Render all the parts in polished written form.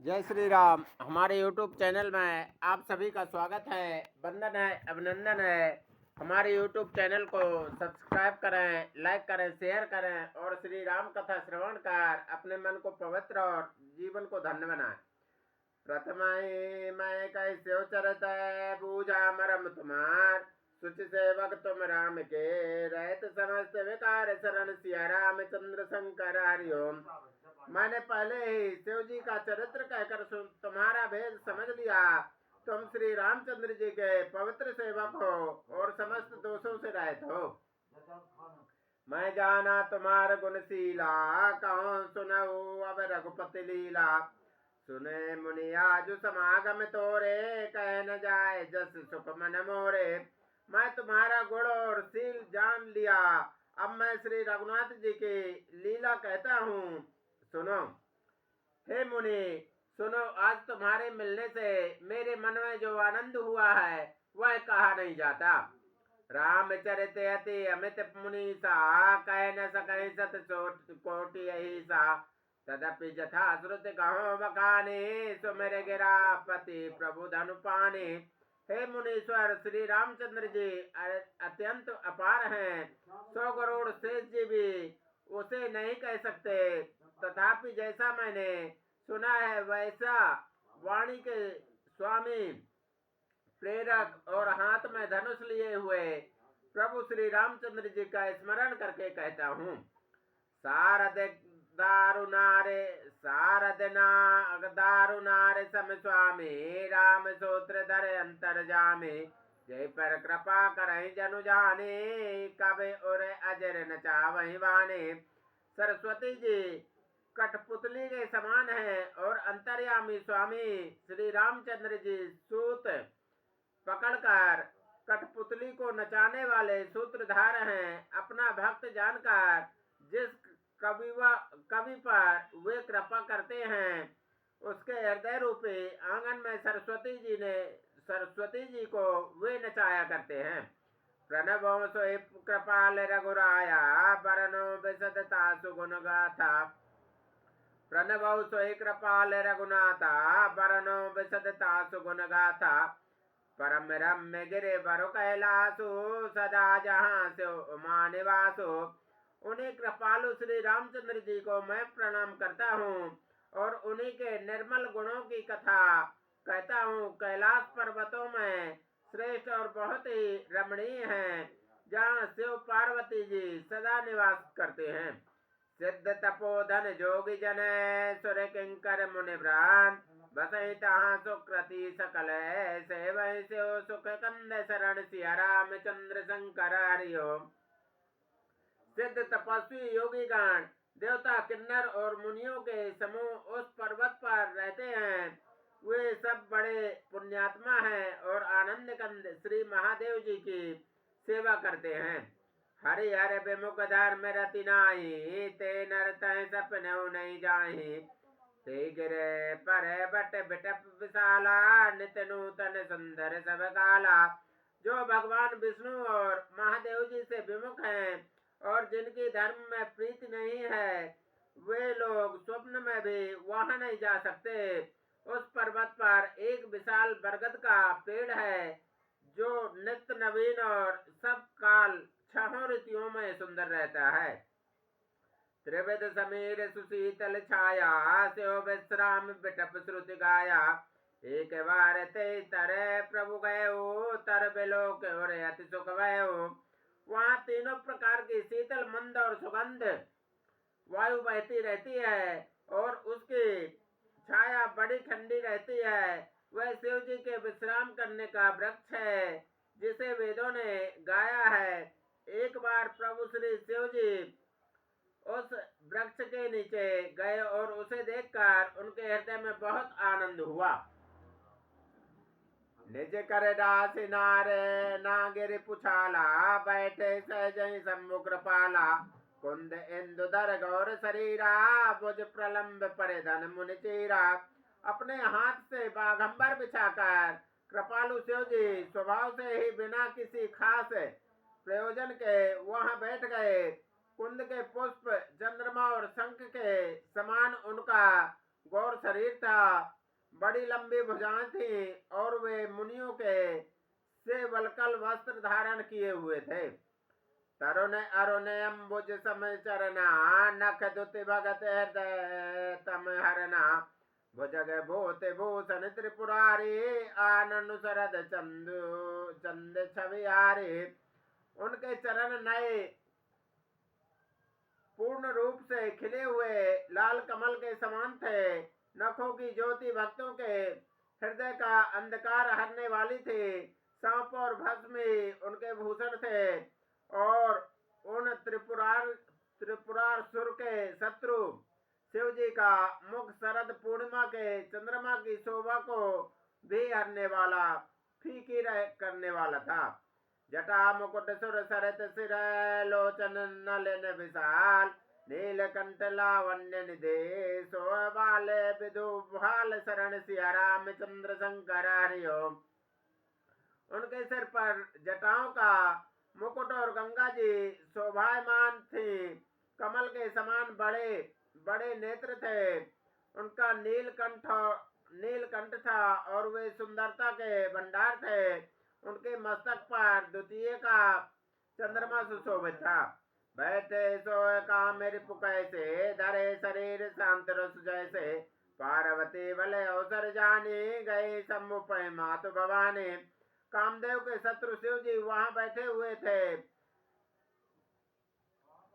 जय श्री राम। हमारे YouTube channel में आप सभी का स्वागत है, वंदन है, अभिनंदन है। हमारे YouTube चैनल को सब्सक्राइब करें, लाइक करें, शेयर करें और श्री राम कथा श्रवण कर अपने मन को पवित्र और जीवन को धन्य बनाएं। प्रथमाई मैं कैसे चरत पूजा मरम तुम्हार, सुचि सेवक तुम राम के, रहत समस्त विकार शरण सिया रामचंद्र शंकर हरिओम। मैंने पहले ही शिव जी का चरित्र कहकर तुम्हारा भेद समझ लिया। तुम श्री रामचंद्र जी के पवित्र सेवक हो और समस्त दोषों से रहित हो। मैं जाना तुम्हार गुणशीला, कहूँ सुनऊ अब रघुपति लीला। सुने मुनि आज समागम तोरे, कह न जाए जस सुख मन मोरे। मैं तुम्हारा गुण और शील जान लिया, अब मैं श्री रघुनाथ जी की लीला कहता हूँ। सुनो हे मुनि, सुनो, आज तुम्हारे मिलने से मेरे मन में जो आनंद हुआ है वह कहा नहीं जाता। रामचरित अति अमित मुनि सा, कह न सके सत कोटि यही सा। तदपि जथा श्रुति कहो बखाने, सो मेरे गिरा पति प्रभु धनु पाने। हे मुनीश्वर, श्री रामचंद्र जी अत्यंत अपार हैं, 100 करोड़ शेष जी भी उसे नहीं कह सकते। तथापि जैसा मैंने सुना है वैसा वाणी के स्वामी, प्रेरक और हाथ में धनुष लिए हुए प्रभु श्री रामचंद्र जी का स्मरण करके कहता हूँ। सारद दारुनारे सम स्वामी, राम सूत्र धर अंतर जामे। जय पर कृपा करहि जनु जाने, कबे और अजर न चावहि वाने। सरस्वती जी कठपुतली के समान है और अंतर्यामी स्वामी श्री रामचंद्र जी सूत पकड़कर कठपुतली को नचाने वाले सूत्रधार हैं। अपना भक्त जानकर जिस कवि पर वे कृपा करते हैं, उसके हृदय रूपी आंगन में सरस्वती जी को वे नचाया करते हैं। प्रणवों सोई कृपाल रघुराया, बरनो विशदता सुगुण गाथा। प्रणवौ सोई कृपाल रघुनाथा, बरनो विशदता सुगुण गाथा। परम रम्य गिरे बरु कैलासु, सदा जहाँ से उमा निवासो। उन्हीं कृपालु श्री रामचंद्र जी को मैं प्रणाम करता हूँ और उन्हीं के निर्मल गुणों की कथा कहता हूँ। कैलाश पर्वतों में श्रेष्ठ और बहुत ही रमणीय हैं, जहाँ शिव पार्वती जी सदा निवास करते हैं। सिद्ध तपोधन जोगी जन, सुर किंकर मुनि भ्रान। बसई तहाँ सुकृति सकल, सेवहि शिव सुख कंद शरण सिया रामचंद्र शंकर हरिओम। सिद्ध तपस्वी योगी गण, देवता, किन्नर और मुनियों के समूह उस पर्वत पर रहते हैं। वे सब बड़े पुण्यात्मा हैं और आनंद कंद श्री महादेव जी की सेवा करते हैं। हरि हर विमुख धर्म रति नाही, ते नर तय सपनौ नहीं जाहि। ते गिरे पर बट बिटप विशाला, नित नूतन सुंदर सब काला। जो भगवान विष्णु और महादेव जी से विमुख हैं और जिनकी धर्म में प्रीति नहीं है, वे लोग स्वप्न में भी वहां नहीं जा सकते। उस पर्वत पर एक विशाल बरगद का पेड़ है, जो नित्य नवीन और सब काल 6 ऋतुओं में सुंदर रहता है। त्रिविध समीर सुशीतल छाया, स्यो विश्राम बिटप श्रुति गाया। एक बार ते तरे प्रभु गयो, तर बिलोक और अति सुख भयो। वहाँ तीनों प्रकार की शीतल मंद और सुगंध वायु बहती रहती है और उसकी छाया बड़ी ठंडी रहती है। वह शिव जी के विश्राम करने का वृक्ष है, जिसे वेदों ने गाया है। एक बार प्रभु श्री शिव जी उस वृक्ष के नीचे गए और उसे देखकर उनके हृदय में बहुत आनंद हुआ। निज कर दास नारे नागिर पुछाला, बैठे सहज सम्मुख पाला। कुंद इंदुधर गौर शरीरा, भुज प्रलंब परिधन मुनि चीरा। अपने हाथ से बाघंबर बिछाकर कृपालु शिव जी स्वभाव से ही बिना किसी खास प्रयोजन के वहां बैठ गए। कुंद के पुष्प चंद्रमा और शंख के समान उनका गौर शरीर था, बड़ी लंबी भुजाएं थी और वे मुनियों के से वलकल वस्त्र धारण किए हुए थे। तरुण अरुण अम्बुज समय चरना, नख दुति भगत हृदय तम हरना, भुजग भूत भूषण त्रिपुरारी, आनंद शरद चंदु चंद छवियारे। उनके चरण नए पूर्ण रूप से खिले हुए लाल कमल के समान थे। नखों की ज्योति भक्तों के हृदय का अंधकार हरने वाली थी। सांप और भस्म उनके भूषण थे और उन त्रिपुरासुर के शत्रु शिव जी का मुख शरद पूर्णिमा के चंद्रमा की शोभा को भी हरने वाला, फीकी करने वाला था। जटा मुकुट सुर सरत सिर, लोचन नलिन विशाल, नीलकंठ लावण्य निधे, सोबाल विदु भाल शरण सिया रामचंद्र शंकर हरिओम। उनके सिर पर जटाओं का मुकुट और गंगा जी शोभायमान थी। कमल के समान बड़े बड़े नेत्र थे। उनका नीलकंठ था और वे सुंदरता के भंडार थे। उनके मस्तक पर द्वितीय का चंद्रमा सुशोभित था। बैठे सोए काम मेरे पुकैसे, धरे शरीर शांत रस जैसे, पार्वती भले अवसर जाने, गए सम्मुपय मातु भवानी। कामदेव के शत्रु शिव जी वहां बैठे हुए थे,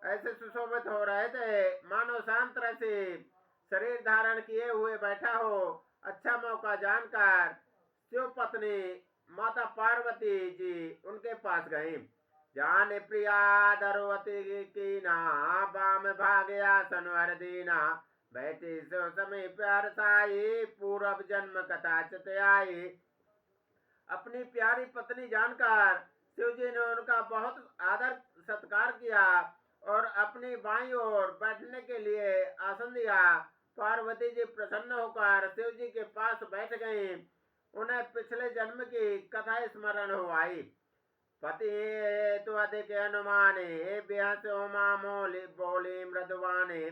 ऐसे सुशोभित हो रहे थे मानो शांत रसी शरीर धारण किए हुए बैठा हो। अच्छा मौका जानकर शिव पत्नी माता पार्वती जी उनके पास गई। जान प्रिया दरवती की ना, बाम भाग्या सनवर दीना, बैठी सो समय प्यार साई, पूर्व जन्म कथा चित आई। अपनी प्यारी पत्नी जानकर शिव जी ने उनका बहुत आदर सत्कार किया और अपनी बाईं ओर बैठने के लिए आसन दिया। पार्वती जी प्रसन्न होकर शिव जी के पास बैठ गईं। उन्हें पिछले जन्म की कथा स्मरण हो आई। पति तो अधिक अनुमाने, बेहस उमा मोली बोली मृदुवाने,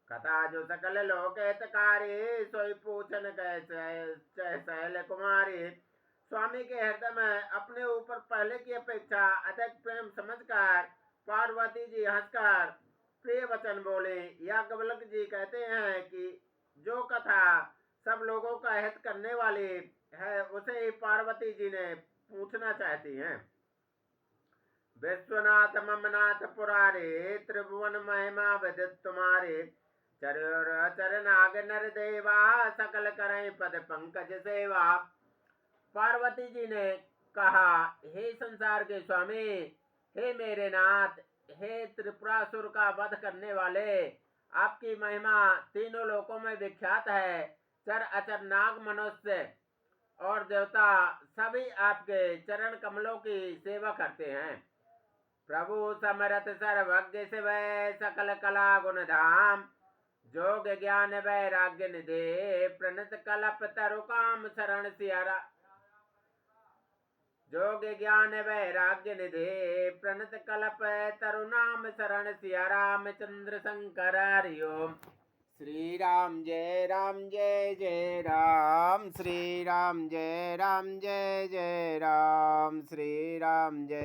कथा जो सकल लोक हितकारी, सोई पूछन कैसे शैल कुमारी। स्वामी के हृदय में अपने ऊपर पहले की अपेक्षा अधिक प्रेम समझकर पार्वती जी हंसकर प्रिय वचन बोले। याज्ञवल्क्य जी कहते हैं कि जो कथा सब लोगों का हित करने वाली है उसे ही पार्वती जी ने पूछना चाहती हैं। विश्वनाथ ममनाथ पुरारे, त्रिभुवन महिमा विदित तुम्हारे, चरनाग नर देवा, सकल करें पद पंकज सेवा। पार्वती जी ने कहा, हे संसार के स्वामी, हे मेरे नाथ, हे त्रिपुरासुर का वध करने वाले, आपकी महिमा तीनों लोकों में विख्यात है। चर अचर नाग मनुष्य और देवता सभी आपके चरण कमलों की सेवा करते हैं। प्रभु समरथ सर्वज्ञ शिव, सकल कला गुण धाम, जोग ज्ञान वैराग्य निधे, प्रणत कल्प तरु काम शरण सिया। जोग ज्ञान वैराग्य निधे, प्रणत कल्प तरु नाम शरण सिया रामचंद्र शंकर हरिओम। श्री राम जय राम जय जय राम, श्री राम जय राम जय जय राम, श्री राम जय।